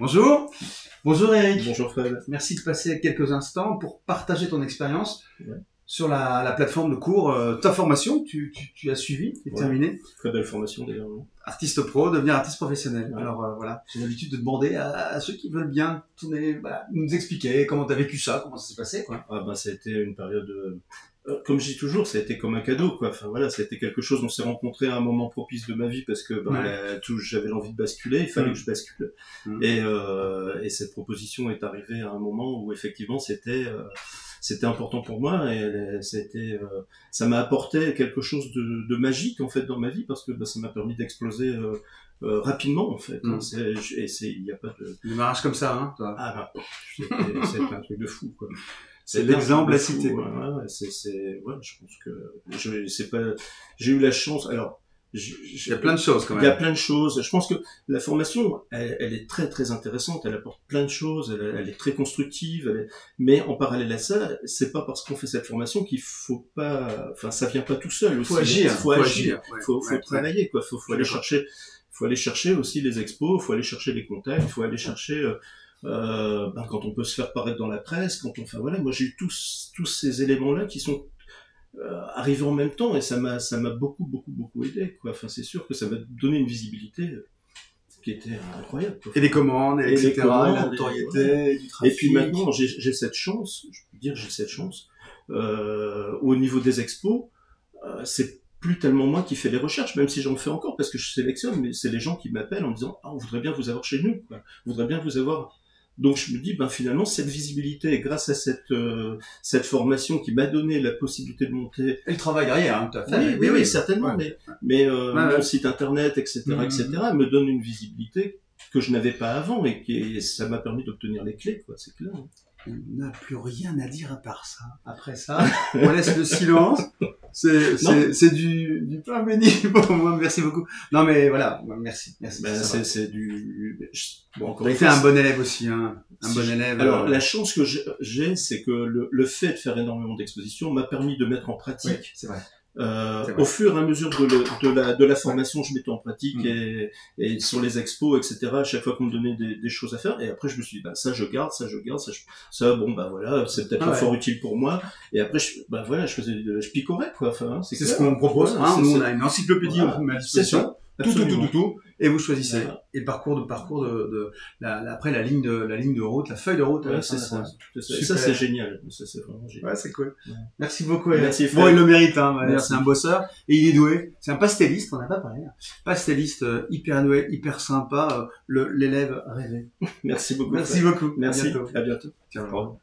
Bonjour. Bonjour Eric. Bonjour Fred. Merci de passer quelques instants pour partager ton expérience Ouais. sur la plateforme de cours, ta formation que tu as suivie et terminée. Très belle formation d'ailleurs. Artiste pro, devenir artiste professionnel. Ouais. Alors voilà, j'ai l'habitude de demander à ceux qui veulent bien nous expliquer comment tu as vécu ça, comment ça s'est passé, quoi. Ah bah ça a été une période, comme je dis toujours, ça a été comme un cadeau, quoi. Enfin voilà, ça a été quelque chose. On s'est rencontrés à un moment propice de ma vie parce que j'avais l'envie de basculer, il fallait que je bascule. Et cette proposition est arrivée à un moment où effectivement c'était important pour moi et ça m'a apporté quelque chose de magique en fait dans ma vie parce que ça m'a permis d'exploser rapidement en fait. Il y a pas de Démarrage comme ça, hein, toi. Ah bah, c'était un truc de fou quoi. C'est l'exemple à citer. Ouais, je pense que j'ai eu la chance. Alors, il y a plein de choses quand même. Il y a plein de choses. Je pense que la formation, elle est très très intéressante. Elle apporte plein de choses. Elle est très constructive. Mais en parallèle à ça, c'est pas parce qu'on fait cette formation qu'il faut pas. Enfin, ça vient pas tout seul. Faut agir. Faut travailler quoi. Faut aller chercher. Faut aller chercher aussi les expos. Faut aller chercher les contacts. Faut aller chercher. Quand on peut se faire paraître dans la presse, moi j'ai eu tous ces éléments-là qui sont arrivés en même temps et ça m'a beaucoup aidé quoi. Enfin c'est sûr que ça m'a donné une visibilité qui était incroyable quoi. Et les commandes, etc. La notoriété, du trafic. Et puis maintenant j'ai cette chance, au niveau des expos, c'est plus tellement moi qui fais les recherches, même si j'en fais encore parce que je sélectionne, mais c'est les gens qui m'appellent en me disant on voudrait bien vous avoir chez nous, quoi. On voudrait bien vous avoir. Donc je me dis finalement cette visibilité grâce à cette formation qui m'a donné la possibilité de monter et le travail derrière hein, tout à fait. Oui, certainement mais mon site internet etc me donne une visibilité que je n'avais pas avant et ça m'a permis d'obtenir les clés quoi, c'est clair. On n'a plus rien à dire à part ça. Après ça, on laisse le silence. C'est du pain béni pour moi. Merci beaucoup. Non mais voilà, merci. C'est du. Bon, tu as été un bon élève aussi, hein. Bon élève. Alors la chance que j'ai, c'est que le fait de faire énormément d'expositions m'a permis de mettre en pratique. Oui, c'est vrai. Au fur et à mesure de la formation, je mettais en pratique et sur les expos, etc. À chaque fois qu'on me donnait des choses à faire, et après je me suis dit, ça je garde, ça c'est peut-être fort utile pour moi. Et après, je picorais quoi. Enfin, c'est ce qu'on propose. Nous, on a une encyclopédie, on met à disposition. Tout. Et vous choisissez. Et le parcours après la ligne de route, la feuille de route. C'est ça. Ça c'est génial. Ça c'est vraiment génial. Ouais, c'est cool. Merci beaucoup. Merci. Bon, il le mérite, hein. C'est un bosseur et il est doué. C'est un pastelliste, on n'a pas parlé. Pastelliste hyper doué, hyper sympa, l'élève rêvé. Merci beaucoup. Merci beaucoup. Merci. À bientôt. À bientôt. Ciao.